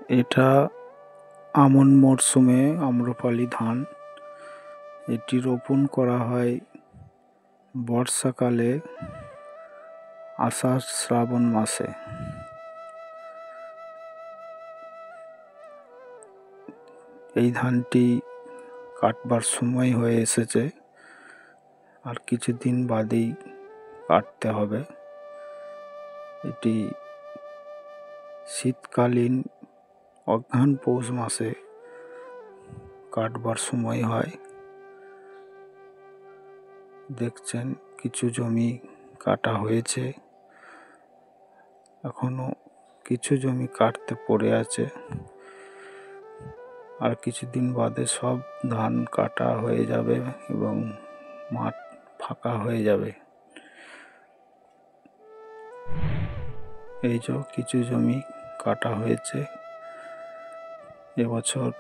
এটা আমন মরশুমে আম্রপালি ধান। এটি রোপণ করা হয় বর্ষাকালে আষাঢ় শ্রাবণ মাসে। এই ধানটি কাটবার সময় হয়ে এসেছে, আর কিছুদিন বাদেই কাটতে হবে। এটি শীতকালীন অঘ্রাণ পৌষ মাসে কাটবার সময় হয়। দেখছেন কিছু জমি কাটা হয়েছে, এখনো কিছু জমি কাটতে পড়ে আছে। আর কিছুদিন বাদে সব ধান কাটা হয়ে যাবে এবং মাঠ ফাঁকা হয়ে যাবে। এই যে কিছু জমি কাটা হয়েছে। এবছর